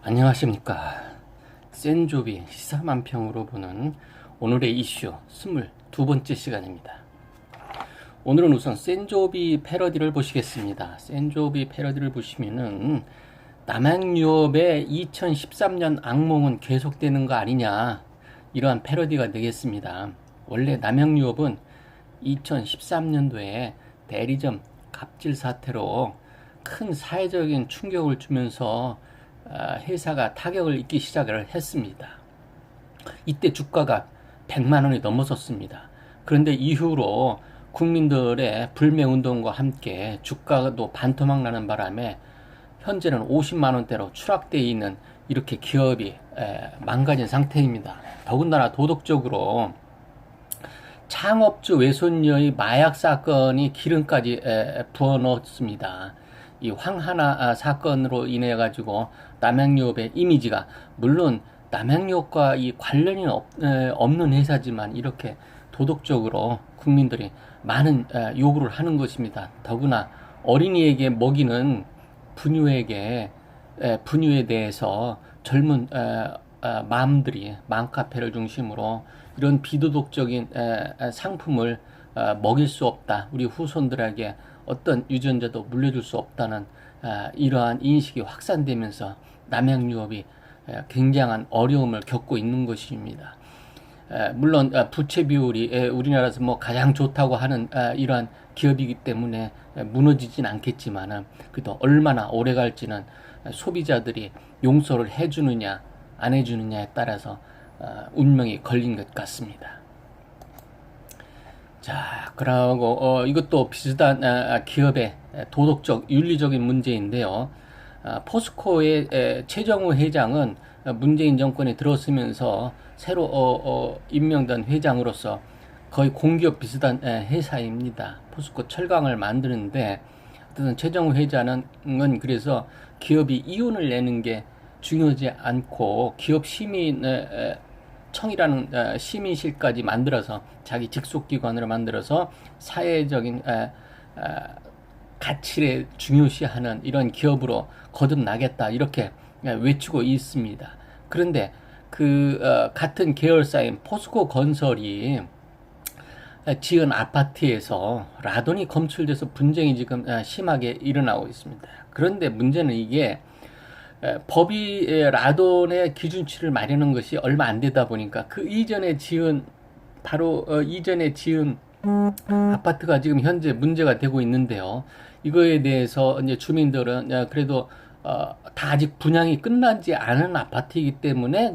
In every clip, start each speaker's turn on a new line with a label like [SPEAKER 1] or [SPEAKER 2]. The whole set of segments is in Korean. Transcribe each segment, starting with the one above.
[SPEAKER 1] 안녕하십니까. 센조비 시사만평으로 보는 오늘의 이슈 22번째 시간입니다. 오늘은 우선 센조비 패러디를 보시겠습니다. 센조비 패러디를 보시면은 남양유업의 2013년 악몽은 계속되는 거 아니냐, 이러한 패러디가 되겠습니다. 원래 남양유업은 2013년도에 대리점 갑질 사태로 큰 사회적인 충격을 주면서 회사가 타격을 입기 시작을 했습니다. 이때 주가가 100만 원이 넘어섰습니다. 그런데 이후로 국민들의 불매운동과 함께 주가도 반토막 나는 바람에 현재는 50만 원대로 추락되어 있는 이렇게 기업이 망가진 상태입니다. 더군다나 도덕적으로 창업주 외손녀의 마약 사건이 기름까지 부어넣었습니다. 이 황하나 사건으로 인해 가지고 남양유업의 이미지가, 물론 남양유업과 이 관련이 없는 회사지만 이렇게 도덕적으로 국민들이 많은 요구를 하는 것입니다. 더구나 어린이에게 먹이는 분유에 대해서 젊은 마음들이 맘카페를 중심으로 이런 비도덕적인 상품을 먹일 수 없다, 우리 후손들에게 어떤 유전자도 물려줄 수 없다는 이러한 인식이 확산되면서 남양유업이 굉장한 어려움을 겪고 있는 것입니다. 물론 부채 비율이 우리나라에서 뭐 가장 좋다고 하는 이러한 기업이기 때문에 무너지진 않겠지만, 그래도 얼마나 오래 갈지는 소비자들이 용서를 해주느냐 안 해주느냐에 따라서 운명이 걸린 것 같습니다. 자, 그러고 이것도 비슷한 기업의 도덕적, 윤리적인 문제인데요. 포스코의 최정우 회장은 문재인 정권에 들어서면서 새로 임명된 회장으로서 거의 공기업 비슷한 회사입니다. 포스코 철강을 만드는데, 어떤 최정우 회장은 그래서 기업이 이윤을 내는 게 중요하지 않고 기업 시민 청이라는 시민실까지 만들어서 자기 직속기관으로 만들어서 사회적인 가치를 중요시하는 이런 기업으로 거듭나겠다, 이렇게 외치고 있습니다. 그런데 같은 계열사인 포스코 건설이 지은 아파트에서 라돈이 검출돼서 분쟁이 지금 심하게 일어나고 있습니다. 그런데 문제는 이게 법이 라돈의 기준치를 마련한 것이 얼마 안 되다 보니까 그 이전에 지은 아파트가 지금 현재 문제가 되고 있는데요. 이거에 대해서 이제 주민들은 그래도 다 아직 분양이 끝나지 않은 아파트이기 때문에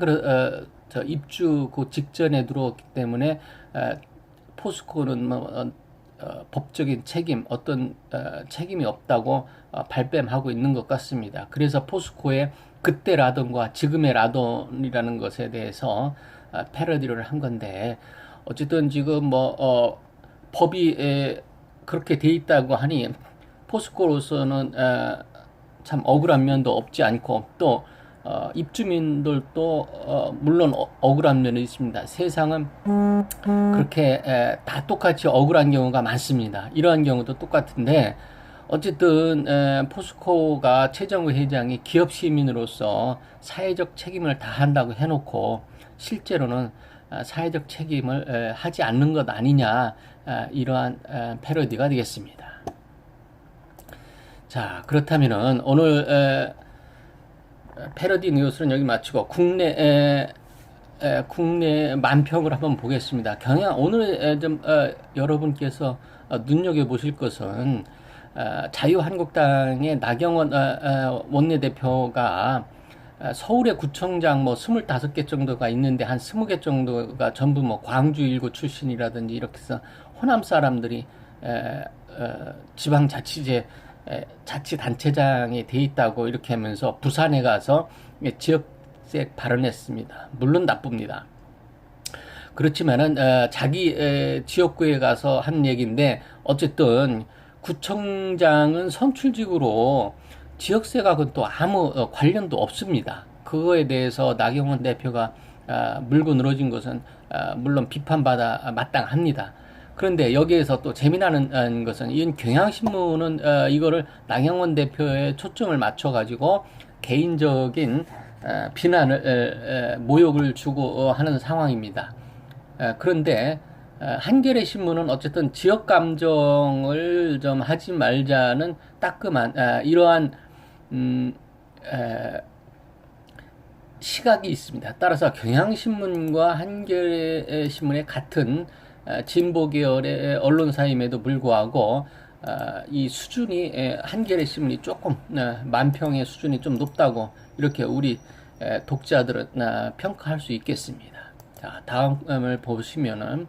[SPEAKER 1] 입주 그 직전에 들어왔기 때문에 포스코는 법적인 책임, 어떤 책임이 없다고 발뺌하고 있는 것 같습니다. 그래서 포스코의 그때 라돈과 지금의 라돈이라는 것에 대해서 패러디를 한 건데, 어쨌든 지금 법이 그렇게 돼 있다고 하니 포스코로서는 참 억울한 면도 없지 않고, 또 입주민들도 물론 억울한 면이 있습니다. 세상은 그렇게 다 똑같이 억울한 경우가 많습니다. 이러한 경우도 똑같은데, 어쨌든 포스코가 최정우 회장이 기업 시민으로서 사회적 책임을 다한다고 해놓고 실제로는 사회적 책임을 하지 않는 것 아니냐, 이러한 패러디가 되겠습니다. 자, 그렇다면은 오늘 패러디 뉴스는 여기 마치고 국내 만평을 한번 보겠습니다. 오늘 좀 여러분께서 눈여겨보실 것은 자유한국당의 나경원 원내대표가 서울의 구청장 25개 정도가 있는데 한 20개 정도가 전부 광주 일구 출신이라든지 이렇게 해서 호남 사람들이 지방자치제 자치단체장이 돼 있다고 이렇게 하면서 부산에 가서 지역색 발언했습니다. 물론 나쁩니다. 그렇지만은 자기 지역구에 가서 한 얘기인데, 어쨌든 구청장은 선출직으로 지역세가 또 아무 관련도 없습니다. 그거에 대해서 나경원 대표가 물고 늘어진 것은 물론 비판받아 마땅합니다. 그런데 여기에서 또 재미나는 것은, 이 경향신문은 이거를 나경원 대표에 초점을 맞춰가지고 개인적인 비난을 모욕을 주고 하는 상황입니다. 그런데 한겨레 신문은 어쨌든 지역 감정을 좀 하지 말자는 따끔한 이러한 음, 에, 시각이 있습니다. 따라서 경향신문과 한겨레 신문의 같은 진보 계열의 언론사임에도 불구하고 이 수준이 한겨레 신문이 조금 만평의 수준이 좀 높다고 이렇게 우리 독자들은 평가할 수 있겠습니다. 자, 다음을 보시면은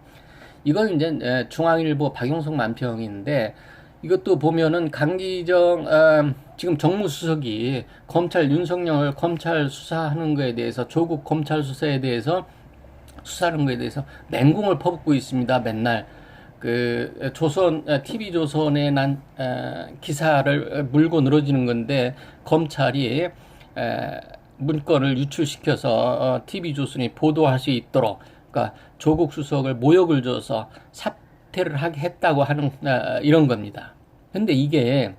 [SPEAKER 1] 이건 이제 중앙일보 박용석 만평인데 이것도 보면은 강기정 지금 정무수석이 검찰 윤석열 검찰 수사하는 거에 대해서 조국 검찰 수사에 대해서 수사하는 거에 대해서 맹공을 퍼붓고 있습니다. 맨날 그 조선 TV 조선에 난 기사를 물고 늘어지는 건데 검찰이 문건을 유출시켜서 TV 조선이 보도할 수 있도록 그러니까 조국 수석을 모욕을 줘서 사퇴를 하게 했다고 하는 이런 겁니다. 근데 이게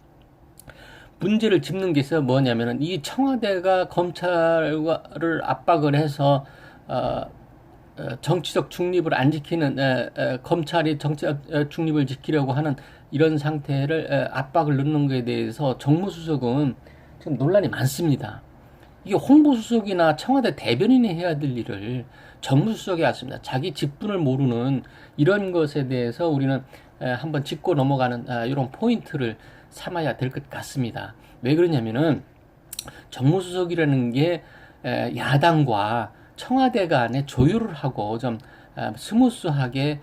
[SPEAKER 1] 문제를 짚는 게 있어요. 뭐냐면은 이 청와대가 검찰을 압박을 해서 정치적 중립을 안 지키는 검찰이 정치적 중립을 지키려고 하는 이런 상태를 압박을 넣는 것에 대해서 정무수석은 지금 논란이 많습니다. 이게 홍보수석이나 청와대 대변인이 해야 될 일을 정무수석이 했습니다. 자기 직분을 모르는 이런 것에 대해서 우리는 한번 짚고 넘어가는 이런 포인트를 삼아야 될 것 같습니다. 왜 그러냐면은 정무수석이라는 게 야당과 청와대 간에 조율을 하고 좀 스무스하게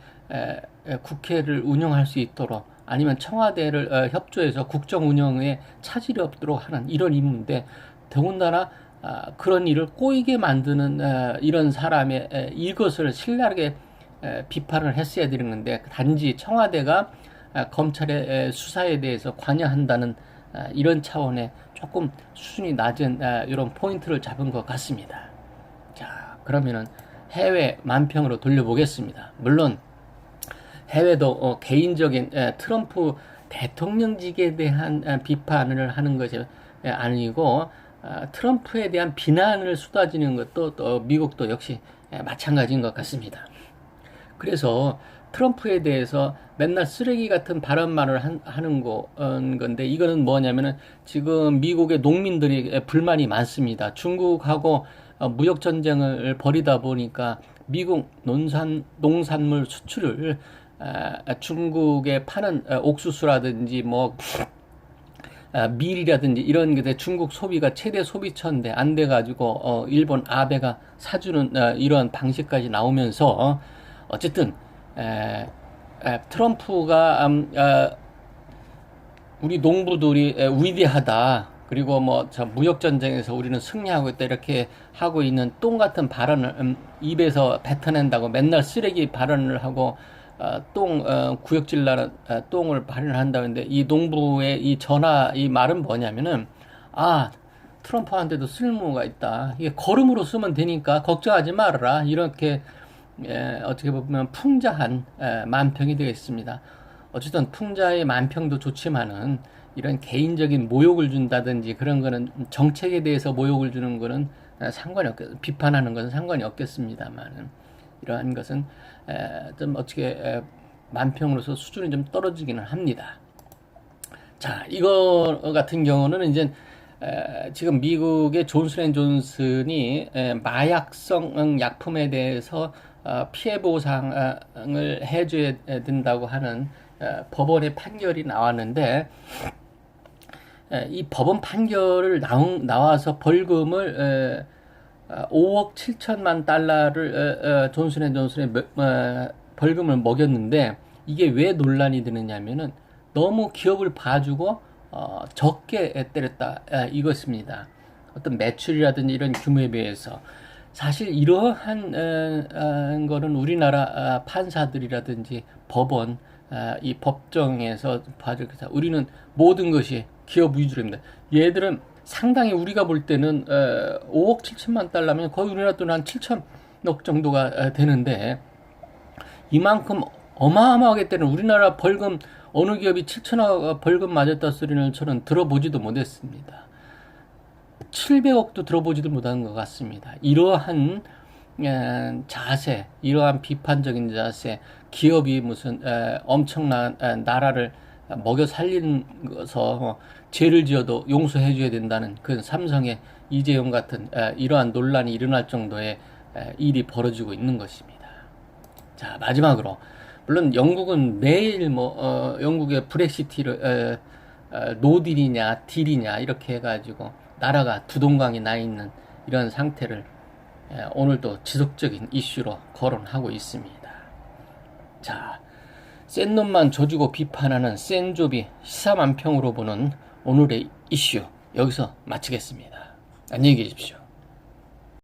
[SPEAKER 1] 국회를 운영할 수 있도록 아니면 청와대를 협조해서 국정 운영에 차질이 없도록 하는 이런 임무인데 더군다나 그런 일을 꼬이게 만드는 이런 사람의 이것을 신랄하게 비판을 했어야 되는 건데 단지 청와대가 검찰의 수사에 대해서 관여한다는 이런 차원의 조금 수준이 낮은 이런 포인트를 잡은 것 같습니다. 자, 그러면은 해외 만평으로 돌려보겠습니다. 물론 해외도 개인적인 트럼프 대통령직에 대한 비판을 하는 것이 아니고 트럼프에 대한 비난을 쏟아지는 것도 또 미국도 역시 마찬가지인 것 같습니다. 그래서 트럼프에 대해서 맨날 쓰레기 같은 발언만을 하는 건데 이거는 뭐냐면은 지금 미국의 농민들이 불만이 많습니다. 중국하고 무역 전쟁을 벌이다 보니까 미국 농산물 수출을 중국에 파는 옥수수라든지 뭐 밀이라든지 이런 게 중국 소비가 최대 소비처인데 안 돼가지고 일본 아베가 사주는 이런 방식까지 나오면서 어쨌든 트럼프가 우리 농부들이 위대하다 그리고 뭐 저 무역 전쟁에서 우리는 승리하고 있다 이렇게 하고 있는 똥 같은 발언을 입에서 뱉어낸다고 맨날 쓰레기 발언을 하고 구역질 나는 똥을 발언한다는데 이 농부의 이 전화 이 말은 뭐냐면은 트럼프한테도 쓸모가 있다. 이게 걸음으로 쓰면 되니까 걱정하지 말아라. 이렇게 어떻게 보면 풍자한 만평이 되겠습니다. 어쨌든 풍자의 만평도 좋지만은 이런 개인적인 모욕을 준다든지 그런 거는 정책에 대해서 모욕을 주는 거는 비판하는 것은 상관이 없겠습니다만은 이러한 것은 좀 어떻게 만평으로서 수준이 좀 떨어지기는 합니다. 자, 이거 같은 경우는 이제 지금 미국의 존슨앤존슨이 마약성 약품에 대해서 피해 보상을 해줘야 된다고 하는 법원의 판결이 나왔는데 이 법원 판결을 나와서 벌금을 5억 7천만 달러를 존슨앤존슨에 벌금을 먹였는데 이게 왜 논란이 되느냐면은 너무 기업을 봐주고 적게 때렸다 이것입니다. 어떤 매출이라든지 이런 규모에 비해서 사실 이러한 거는 우리나라 판사들이라든지 법원 이 법정에서 봐줄 때 우리는 모든 것이 기업 위주로입니다. 얘들은 상당히 우리가 볼 때는 5억 7천만 달러면 거의 우리나라 돈 한 7천억 정도가 되는데 이만큼 어마어마하게 때는 우리나라 벌금 어느 기업이 7천억 벌금 맞았다 소리는 저는 들어보지도 못했습니다. 700억도 들어보지도 못한 것 같습니다. 이러한 자세, 이러한 비판적인 자세, 기업이 무슨 엄청난 나라를 먹여 살리는 것서 죄를 지어도 용서해줘야 된다는 그 삼성의 이재용 같은 이러한 논란이 일어날 정도의 일이 벌어지고 있는 것입니다. 자, 마지막으로 물론 영국은 매일 영국의 브렉시티를 노딜이냐 딜이냐 이렇게 해가지고 나라가 두동강이 나 있는 이런 상태를 오늘도 지속적인 이슈로 거론하고 있습니다. 자, 센 놈만 조지고 비판하는 센조비 시사만평으로 보는 오늘의 이슈 여기서 마치겠습니다. 안녕히 계십시오.